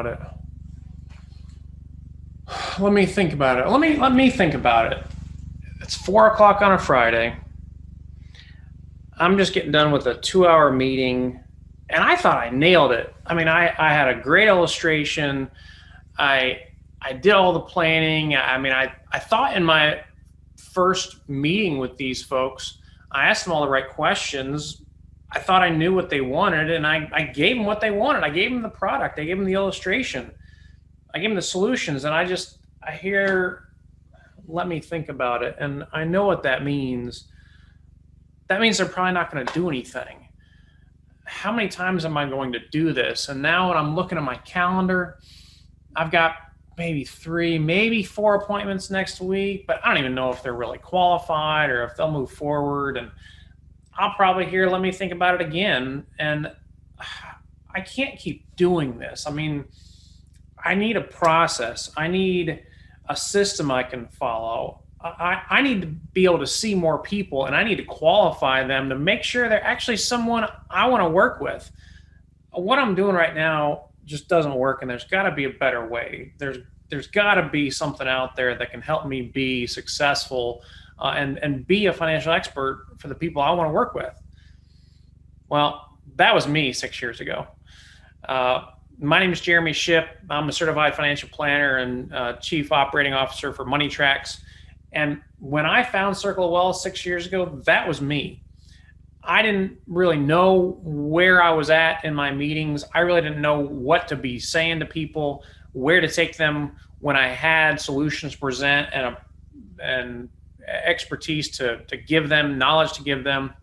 it. Let me think about it. Let me think about it. It's 4 o'clock on a Friday. I'm just getting done with a 2 hour meeting, and I thought I nailed it. I mean, I had a great illustration. I I did all the planning. I mean, I thought in my first meeting with these folks, I asked them all the right questions. I thought I knew what they wanted, and I gave them what they wanted. I gave them the product. I gave them the illustration. I gave them the solutions, and I hear, let me think about it, and I know what that means. That means they're probably not going to do anything. How many times am I going to do this? And now when I'm looking at my calendar, I've got maybe 3, maybe 4 appointments next week, but I don't even know if they're really qualified or if they'll move forward. And I'll probably hear, let me think about it again. And I can't keep doing this. I mean, I need a process. I need a system I can follow. I need to be able to see more people, and I need to qualify them to make sure they're actually someone I want to work with. What I'm doing right now just doesn't work, and there's got to be a better way. There's got to be something out there that can help me be successful and be a financial expert for the people I want to work with. Well, that was me 6 years ago. My name is Jeremy Shipp. I'm a certified financial planner and chief operating officer for MoneyTrax. And when I found Circle of Wealth 6 years ago, that was me. I didn't really know where I was at in my meetings. I really didn't know what to be saying to people, where to take them when I had solutions to present and expertise to give them, knowledge to give them.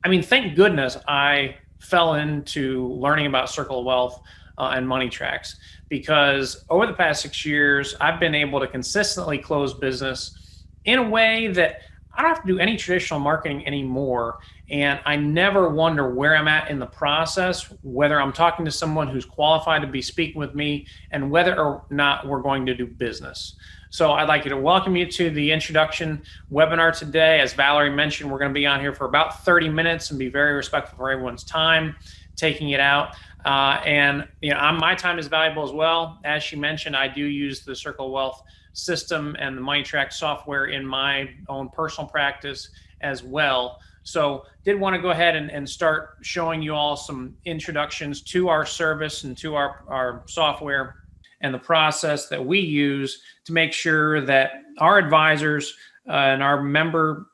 I mean, thank goodness I fell into learning about Circle of Wealth and MoneyTrax, because over the past 6 years, I've been able to consistently close business in a way that I don't have to do any traditional marketing anymore. And I never wonder where I'm at in the process, whether I'm talking to someone who's qualified to be speaking with me and whether or not we're going to do business. So I'd like to welcome you to the introduction webinar today. As Valerie mentioned, we're going to be on here for about 30 minutes and be very respectful for everyone's time, taking it out. And my time is valuable as well. As she mentioned, I do use the Circle of Wealth system and the MoneyTrax software in my own personal practice as well. So did want to go ahead and start showing you all some introductions to our service and to our software and the process that we use to make sure that our advisors and our member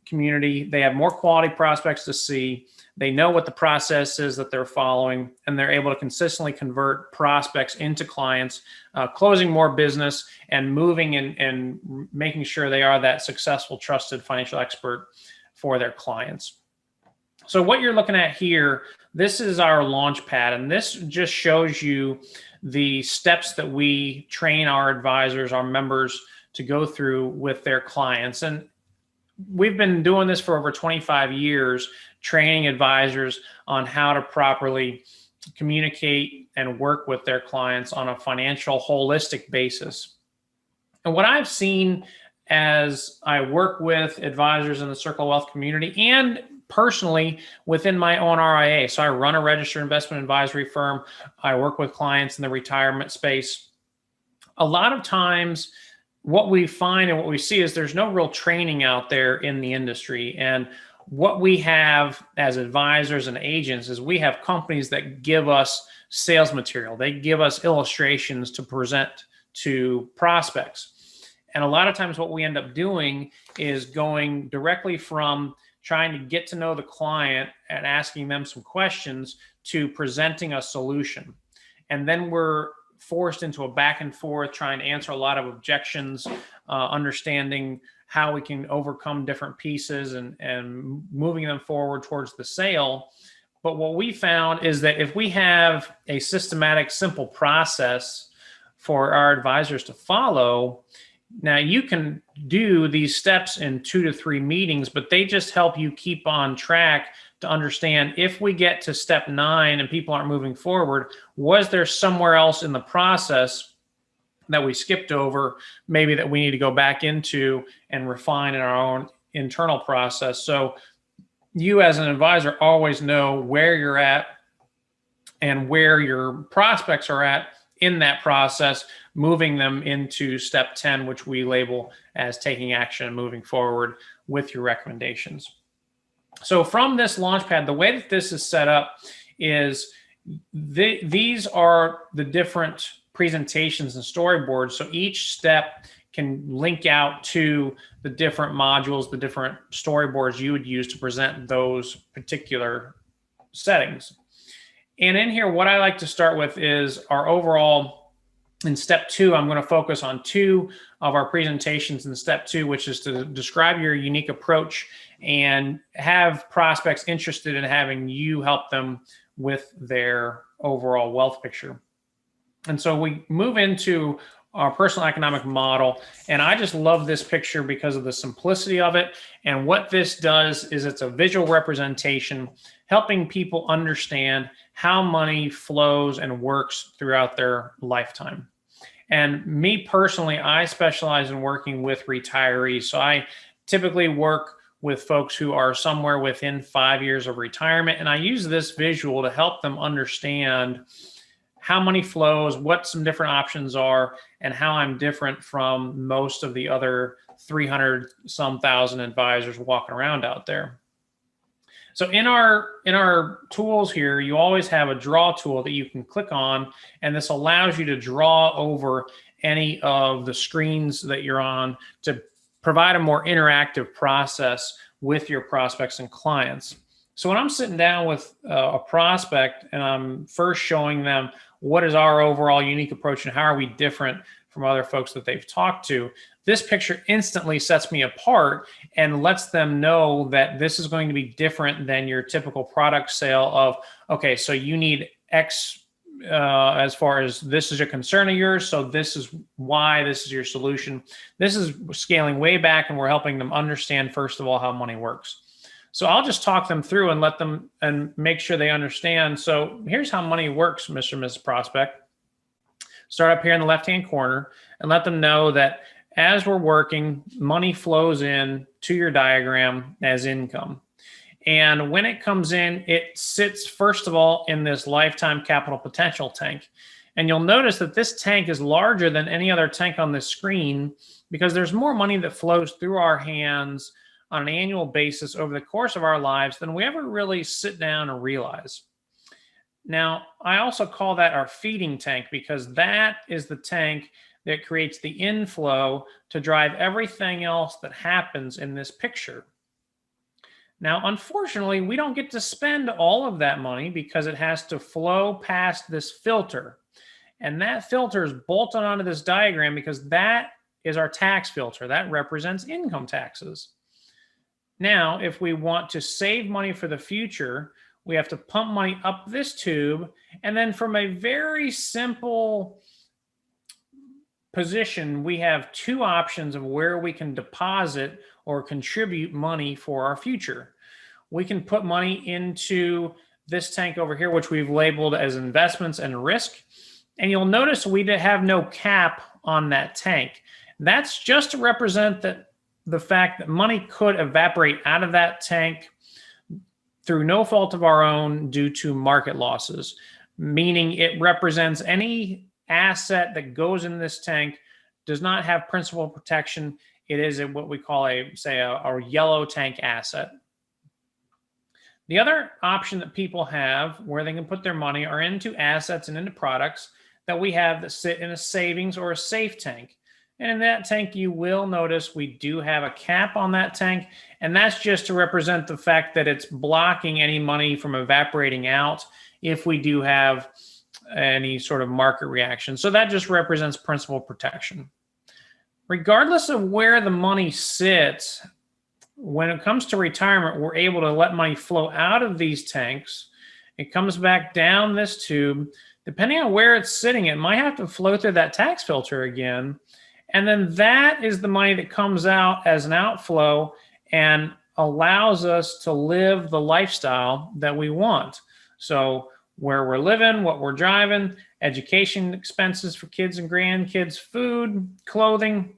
community, they have more quality prospects to see. They know what the process is that they're following, and they're able to consistently convert prospects into clients, closing more business and moving and making sure they are that successful, trusted financial expert for their clients. So what you're looking at here, this is our launch pad, and this just shows you the steps that we train our advisors, our members, to go through with their clients. And we've been doing this for over 25 years, training advisors on how to properly communicate and work with their clients on a financial holistic basis. And what I've seen as I work with advisors in the Circle of Wealth community and personally within my own RIA. So I run a registered investment advisory firm. I work with clients in the retirement space. A lot of times what we find and what we see is there's no real training out there in the industry. And what we have as advisors and agents is we have companies that give us sales material. They give us illustrations to present to prospects. And a lot of times what we end up doing is going directly from trying to get to know the client and asking them some questions to presenting a solution. And then we're forced into a back and forth, trying to answer a lot of objections, understanding how we can overcome different pieces and moving them forward towards the sale. But what we found is that if we have a systematic, simple process for our advisors to follow, now you can do these steps in 2 to 3 meetings, but they just help you keep on track to understand if we get to step 9 and people aren't moving forward, was there somewhere else in the process that we skipped over, maybe that we need to go back into and refine in our own internal process. So you as an advisor always know where you're at and where your prospects are at in that process, moving them into step 10, which we label as taking action and moving forward with your recommendations. So from this launchpad, the way that this is set up is these are the different presentations and storyboards. So each step can link out to the different modules, the different storyboards you would use to present those particular settings. And in here, what I like to start with is our overall, in step 2, I'm going to focus on 2 of our presentations in step 2, which is to describe your unique approach and have prospects interested in having you help them with their overall wealth picture. And so we move into our personal economic model. And I just love this picture because of the simplicity of it. And what this does is it's a visual representation helping people understand how money flows and works throughout their lifetime. And me personally, I specialize in working with retirees. So I typically work with folks who are somewhere within 5 years of retirement. And I use this visual to help them understand how money flows, what some different options are, and how I'm different from most of the other 300-some thousand advisors walking around out there. So in our tools here, you always have a draw tool that you can click on, and this allows you to draw over any of the screens that you're on to provide a more interactive process with your prospects and clients. So when I'm sitting down with a prospect and I'm first showing them what is our overall unique approach and how are we different from other folks that they've talked to, this picture instantly sets me apart and lets them know that this is going to be different than your typical product sale of, okay, so you need X as far as this is a concern of yours, so this is why this is your solution. This is scaling way back, and we're helping them understand, first of all, how money works. So I'll just talk them through and let them and make sure they understand. So here's how money works, Mr. and Mrs. Prospect. Start up here in the left-hand corner and let them know that as we're working, money flows in to your diagram as income. And when it comes in, it sits, first of all, in this lifetime capital potential tank. And you'll notice that this tank is larger than any other tank on this screen because there's more money that flows through our hands on an annual basis over the course of our lives than we ever really sit down and realize. Now, I also call that our feeding tank because that is the tank that creates the inflow to drive everything else that happens in this picture. Now, unfortunately, we don't get to spend all of that money because it has to flow past this filter. And that filter is bolted onto this diagram because that is our tax filter. That represents income taxes. Now, if we want to save money for the future, we have to pump money up this tube. And then from a very simple position, we have 2 options of where we can deposit or contribute money for our future. We can put money into this tank over here, which we've labeled as investments and risk. And you'll notice we have no cap on that tank. That's just to represent the fact that money could evaporate out of that tank through no fault of our own due to market losses, meaning it represents any asset that goes in this tank does not have principal protection. It is what we call a yellow tank asset. The other option that people have where they can put their money are into assets and into products that we have that sit in a savings or a safe tank. And in that tank, you will notice we do have a cap on that tank. And that's just to represent the fact that it's blocking any money from evaporating out if we do have any sort of market reaction. So that just represents principal protection. Regardless of where the money sits, when it comes to retirement, we're able to let money flow out of these tanks. It comes back down this tube. Depending on where it's sitting, it might have to flow through that tax filter again. And then that is the money that comes out as an outflow and allows us to live the lifestyle that we want. So where we're living, what we're driving, education expenses for kids and grandkids, food, clothing,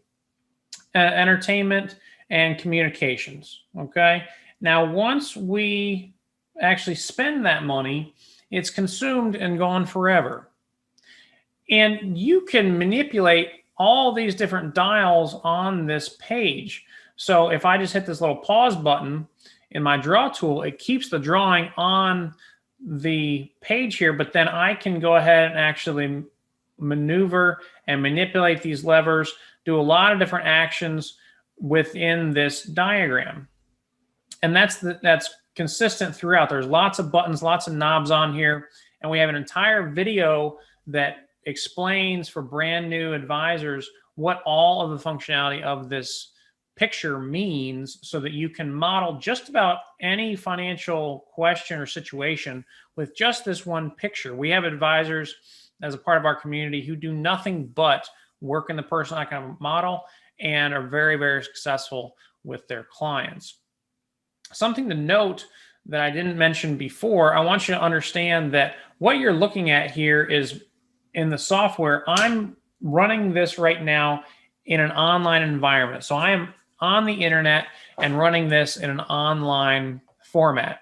entertainment, and communications. Okay. Now, once we actually spend that money, it's consumed and gone forever. And you can manipulate all these different dials on this page. So if I just hit this little pause button in my draw tool, it keeps the drawing on the page here, but then I can go ahead and actually maneuver and manipulate these levers, do a lot of different actions within this diagram. And that's consistent throughout. There's lots of buttons, lots of knobs on here, and we have an entire video that explains for brand new advisors what all of the functionality of this picture means, so that you can model just about any financial question or situation with just this one picture. We have advisors as a part of our community who do nothing but work in the personal economic model and are very, very successful with their clients. Something to note that I didn't mention before, I want you to understand that what you're looking at here is in the software. I'm running this right now in an online environment. So I am on the internet and running this in an online format.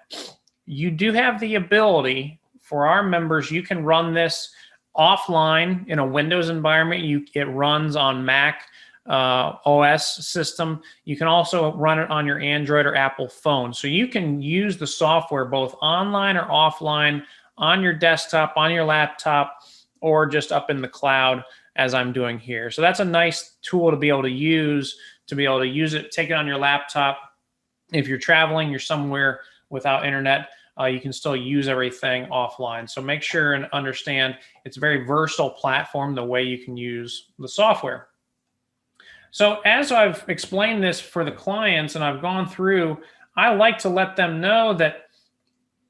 You do have the ability for our members, you can run this offline in a Windows environment. It runs on Mac OS system. You can also run it on your Android or Apple phone. So you can use the software both online or offline, on your desktop, on your laptop, or just up in the cloud as I'm doing here. So that's a nice tool to be able to use it, take it on your laptop. If you're traveling, you're somewhere without internet, you can still use everything offline. So make sure and understand it's a very versatile platform, the way you can use the software. So as I've explained this for the clients and I've gone through, I like to let them know that,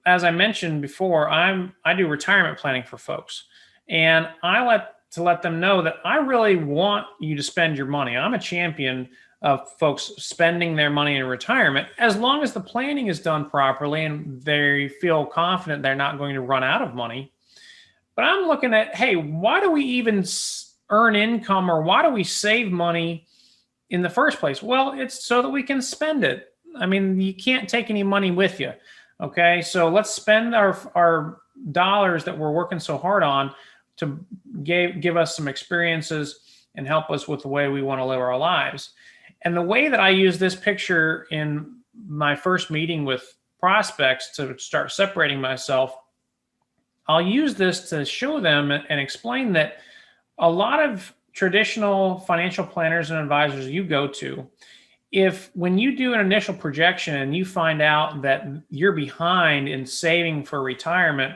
as I mentioned before, I do retirement planning for folks. And I like to let them know that I really want you to spend your money. I'm a champion of folks spending their money in retirement, as long as the planning is done properly and they feel confident they're not going to run out of money. But I'm looking at, hey, why do we even earn income, or why do we save money in the first place? Well, it's so that we can spend it. I mean, you can't take any money with you. Okay, so let's spend our dollars that we're working so hard on to give us some experiences and help us with the way we want to live our lives. And the way that I use this picture in my first meeting with prospects to start separating myself, I'll use this to show them and explain that a lot of traditional financial planners and advisors you go to, when you do an initial projection and you find out that you're behind in saving for retirement,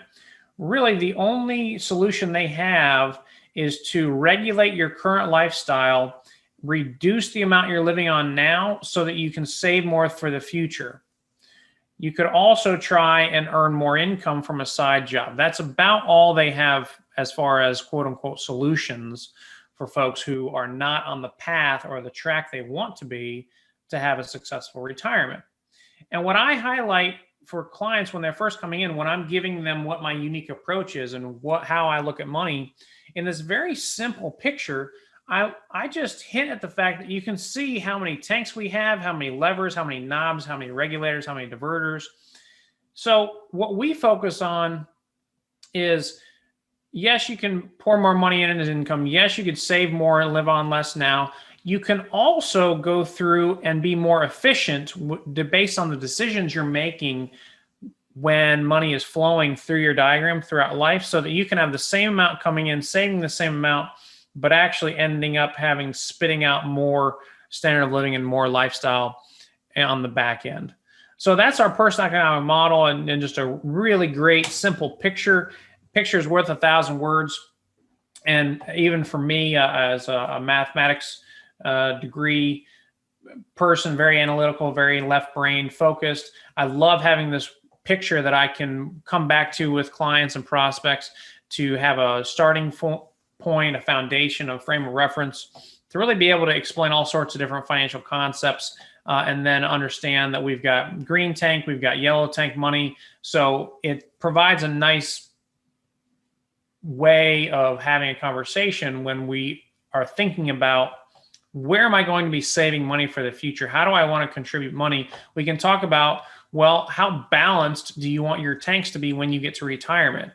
really the only solution they have is to regulate your current lifestyle, reduce the amount you're living on now so that you can save more for the future. You could also try and earn more income from a side job. That's about all they have as far as quote unquote solutions for folks who are not on the path or the track they want to be to have a successful retirement. And what I highlight for clients when they're first coming in, when I'm giving them what my unique approach is and how I look at money, in this very simple picture, I just hint at the fact that you can see how many tanks we have, how many levers, how many knobs, how many regulators, how many diverters. So what we focus on is, yes, you can pour more money in as income. Yes, you could save more and live on less now. You can also go through and be more efficient based on the decisions you're making when money is flowing through your diagram throughout life, so that you can have the same amount coming in, saving the same amount, but actually ending up spitting out more standard of living and more lifestyle on the back end. So that's our personal economic model, and just a really great, simple picture. Picture is worth 1,000 words. And even for me, as a mathematics degree person, very analytical, very left brain focused, I love having this picture that I can come back to with clients and prospects to have a starting point, a foundation, a frame of reference to really be able to explain all sorts of different financial concepts, and then understand that we've got green tank, we've got yellow tank money. So it provides a nice way of having a conversation when we are thinking about, where am I going to be saving money for the future? How do I want to contribute money? We can talk about Well, how balanced do you want your tanks to be when you get to retirement?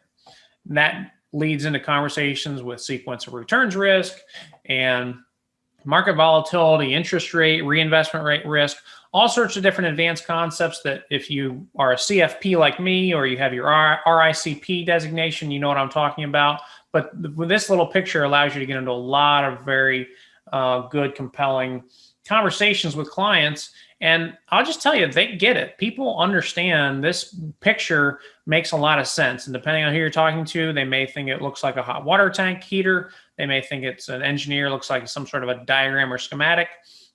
That leads into conversations with sequence of returns risk and market volatility, interest rate, reinvestment rate risk, all sorts of different advanced concepts that if you are a CFP like me or you have your RICP designation, you know what I'm talking about. But this little picture allows you to get into a lot of very good, compelling conversations with clients. And I'll just tell you, they get it. People understand this picture makes a lot of sense. And depending on who you're talking to, they may think it looks like a hot water tank heater. They may think it's an engineer, looks like some sort of a diagram or schematic,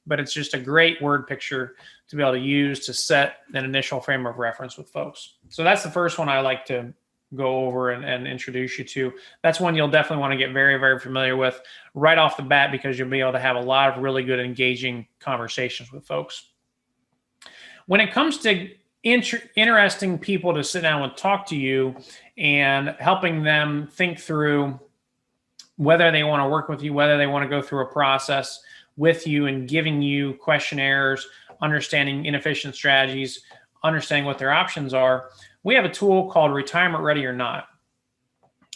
but it's just a great word picture to be able to use to set an initial frame of reference with folks. So that's the first one I like to go over and introduce you to. That's one you'll definitely want to get very, very familiar with right off the bat, because you'll be able to have a lot of really good engaging conversations with folks. When it comes to interesting people to sit down and talk to you and helping them think through whether they want to work with you, whether they want to go through a process with you and giving you questionnaires, understanding inefficient strategies, understanding what their options are, we have a tool called Retirement Ready or Not.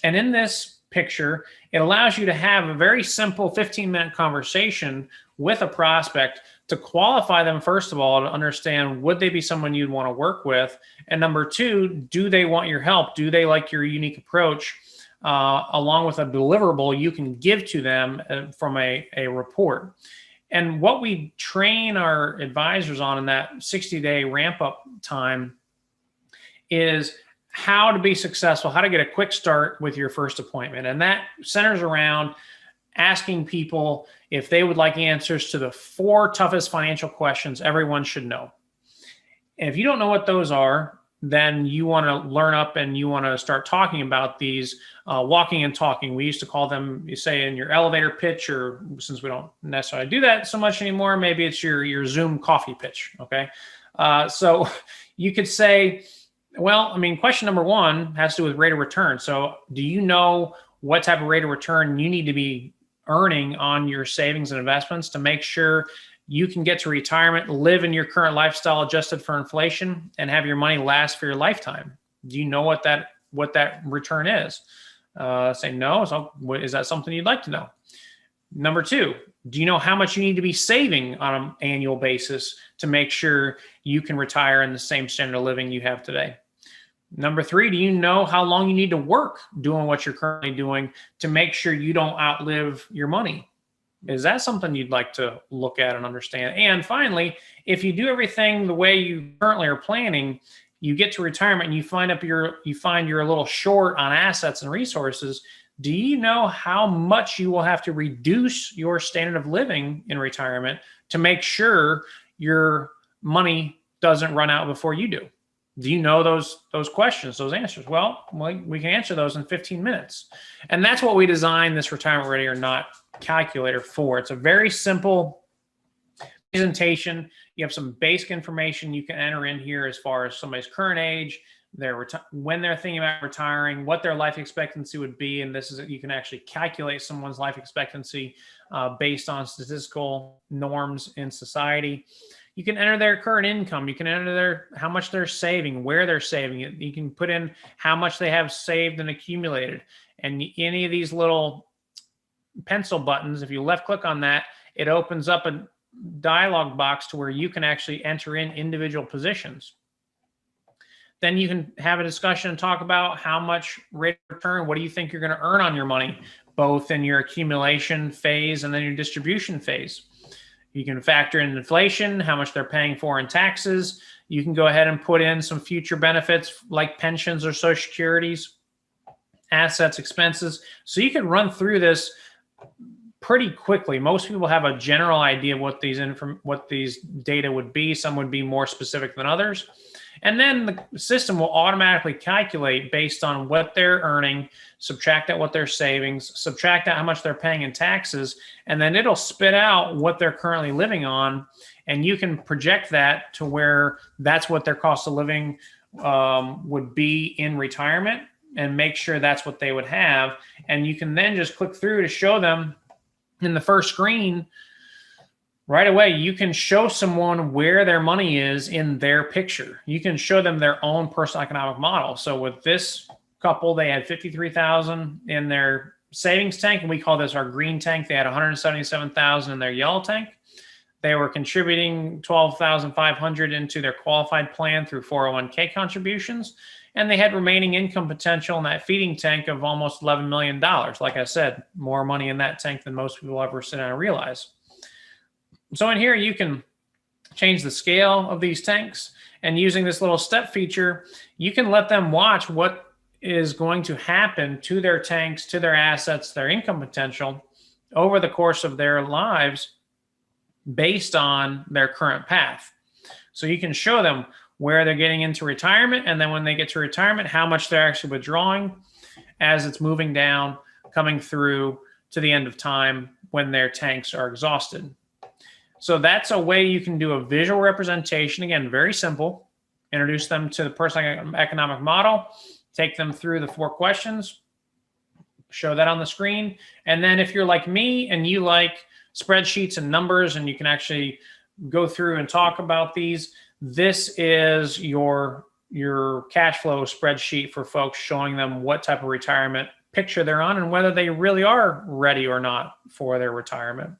And in this picture, it allows you to have a very simple 15-minute conversation with a prospect to qualify them, first of all, to understand, would they be someone you'd want to work with? And number two, do they want your help? Do they like your unique approach, along with a deliverable you can give to them from a report? And what we train our advisors on in that 60-day ramp-up time is how to be successful, how to get a quick start with your first appointment. And that centers around asking people if they would like answers to the 4 toughest financial questions everyone should know. And if you don't know what those are, then you want to learn up and you want to start talking about these, walking and talking. We used to call them, you say, in your elevator pitch, or since we don't necessarily do that so much anymore, maybe it's your Zoom coffee pitch, okay? So you could say, well, I mean, question number 1 has to do with rate of return. So do you know what type of rate of return you need to be earning on your savings and investments to make sure you can get to retirement, live in your current lifestyle adjusted for inflation, and have your money last for your lifetime? Do you know what that return is? Say no. So is that something you'd like to know? Number 2, do you know how much you need to be saving on an annual basis to make sure you can retire in the same standard of living you have today? Number 3, do you know how long you need to work doing what you're currently doing to make sure you don't outlive your money? Is that something you'd like to look at and understand? And finally, if you do everything the way you currently are planning, you get to retirement and you find you're a little short on assets and resources. Do you know how much you will have to reduce your standard of living in retirement to make sure your money doesn't run out before you do? Do you know those questions, those answers? Well, we can answer those in 15 minutes. And that's what we designed this Retirement Ready or Not calculator for. It's a very simple presentation. You have some basic information you can enter in here as far as somebody's current age, when they're thinking about retiring, what their life expectancy would be. And this is, you can actually calculate someone's life expectancy based on statistical norms in society. You can enter their current income. You can enter how much they're saving, where they're saving it. You can put in how much they have saved and accumulated. And any of these little pencil buttons, if you left click on that, it opens up a dialog box to where you can actually enter in individual positions. Then you can have a discussion and talk about how much rate of return, what do you think you're going to earn on your money, both in your accumulation phase and then your distribution phase. You can factor in inflation, how much they're paying for in taxes. You can go ahead and put in some future benefits like pensions or Social Securities, assets, expenses. So you can run through this pretty quickly. Most people have a general idea of what these data would be. Some would be more specific than others. And then the system will automatically calculate based on what they're earning, subtract out what they're savings, subtract out how much they're paying in taxes, and then it'll spit out what they're currently living on. And you can project that to where that's what their cost of living would be in retirement, and make sure that's what they would have. And you can then just click through to show them in the first screen right away, you can show someone where their money is in their picture. You can show them their own personal economic model. So with this couple, they had 53,000 in their savings tank, and we call this our green tank. They had 177,000 in their yellow tank. They were contributing 12,500 into their qualified plan through 401k contributions, and they had remaining income potential in that feeding tank of almost $11 million. Like I said, more money in that tank than most people ever sit down and realize. So in here, you can change the scale of these tanks, and using this little step feature, you can let them watch what is going to happen to their tanks, to their assets, their income potential over the course of their lives based on their current path. So you can show them where they're getting into retirement, and then when they get to retirement, how much they're actually withdrawing as it's moving down, coming through to the end of time when their tanks are exhausted. So that's a way you can do a visual representation. Again, very simple. Introduce them to the personal economic model, take them through the 4 questions, show that on the screen. And then if you're like me and you like spreadsheets and numbers and you can actually go through and talk about these, this is your cash flow spreadsheet for folks, showing them what type of retirement picture they're on and whether they really are ready or not for their retirement.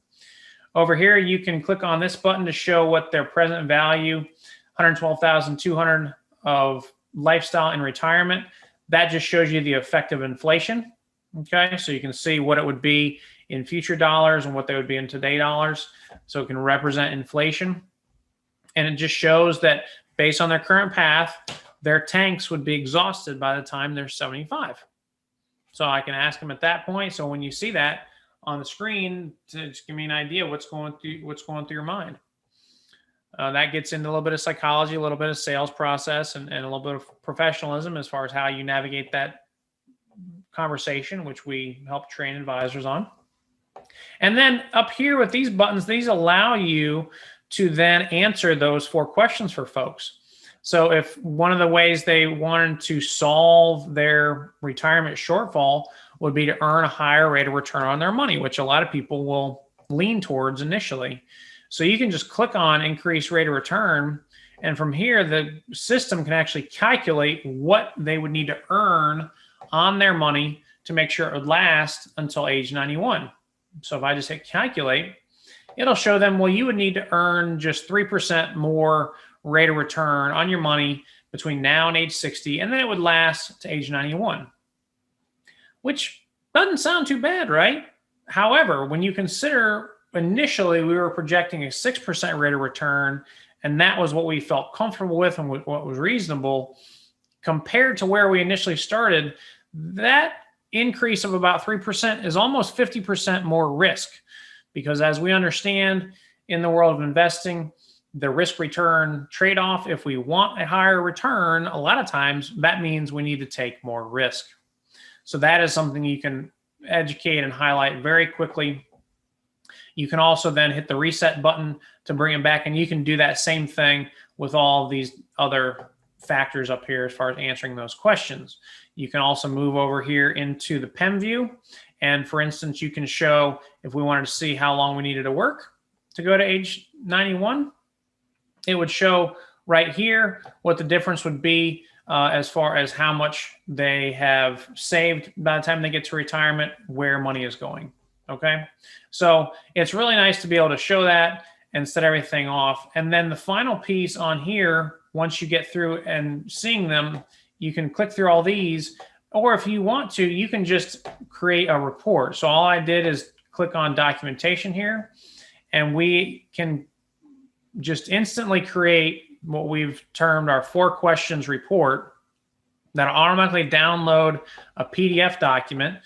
Over here, you can click on this button to show what their present value, 112,200 of lifestyle in retirement. That just shows you the effect of inflation. Okay, so you can see what it would be in future dollars and what they would be in today dollars. So it can represent inflation. And it just shows that based on their current path, their tanks would be exhausted by the time they're 75. So I can ask them at that point. So when you see that on the screen, to just give me an idea what's going through your mind. That gets into a little bit of psychology, a little bit of sales process, and a little bit of professionalism as far as how you navigate that conversation, which we help train advisors on. And then up here with these buttons, these allow you to then answer those 4 questions for folks. So if one of the ways they wanted to solve their retirement shortfall would be to earn a higher rate of return on their money, which a lot of people will lean towards initially. So you can just click on increase rate of return. And from here, the system can actually calculate what they would need to earn on their money to make sure it would last until age 91. So if I just hit calculate, it'll show them, well, you would need to earn just 3% more rate of return on your money between now and age 60, and then it would last to age 91, which doesn't sound too bad, right? However, when you consider initially we were projecting a 6% rate of return, and that was what we felt comfortable with and what was reasonable, compared to where we initially started, that increase of about 3% is almost 50% more risk. Because as we understand in the world of investing, the risk return trade-off, if we want a higher return, a lot of times that means we need to take more risk. So that is something you can educate and highlight very quickly. You can also then hit the reset button to bring them back, and you can do that same thing with all these other factors up here as far as answering those questions. You can also move over here into the PEM view. And for instance, you can show if we wanted to see how long we needed to work to go to age 91, it would show right here what the difference would be as far as how much they have saved by the time they get to retirement, where money is going. Okay, so it's really nice to be able to show that and set everything off. And then the final piece on here, once you get through and seeing them, you can click through all these, or if you want to, you can just create a report. So all I did is click on documentation here, and we can just instantly create what we've termed our 4 questions report that'll automatically download a PDF document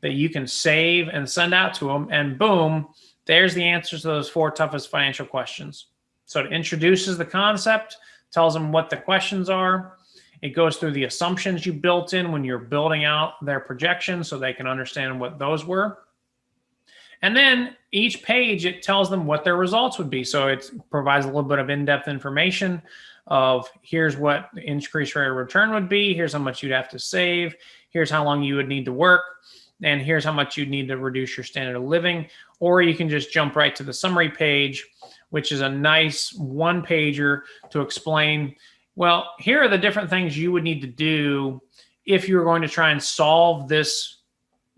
that you can save and send out to them, and boom, there's the answers to those 4 toughest financial questions. So it introduces the concept, tells them what the questions are. It goes through the assumptions you built in when you're building out their projections so they can understand what those were. And then each page, it tells them what their results would be. So it provides a little bit of in-depth information of here's what the increased rate of return would be. Here's how much you'd have to save. Here's how long you would need to work. and here's how much you need to reduce your standard of living. Or you can just jump right to the summary page, which is a nice one pager to explain, well, here are the different things you would need to do if you're going to try and solve this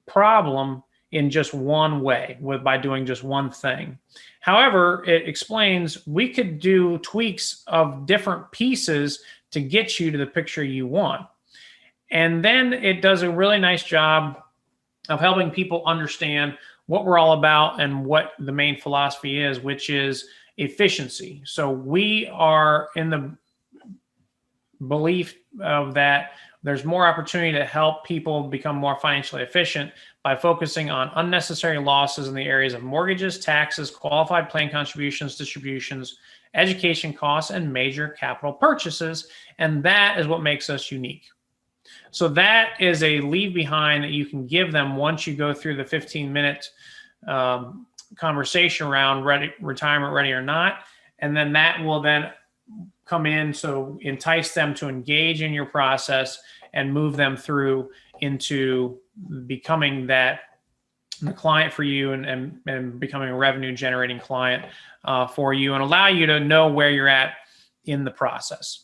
problem in just one way, by doing just one thing. However, it explains we could do tweaks of different pieces to get you to the picture you want. And then it does a really nice job of helping people understand what we're all about and what the main philosophy is, which is efficiency. So we are in the belief of that there's more opportunity to help people become more financially efficient by focusing on unnecessary losses in the areas of mortgages, taxes, qualified plan contributions, distributions, education costs, and major capital purchases. And that is what makes us unique. So that is a leave behind that you can give them once you go through the 15-minute conversation around retirement ready or not. And then that will then come in, so entice them to engage in your process and move them through into becoming the client for you and becoming a revenue generating client for you, and allow you to know where you're at in the process.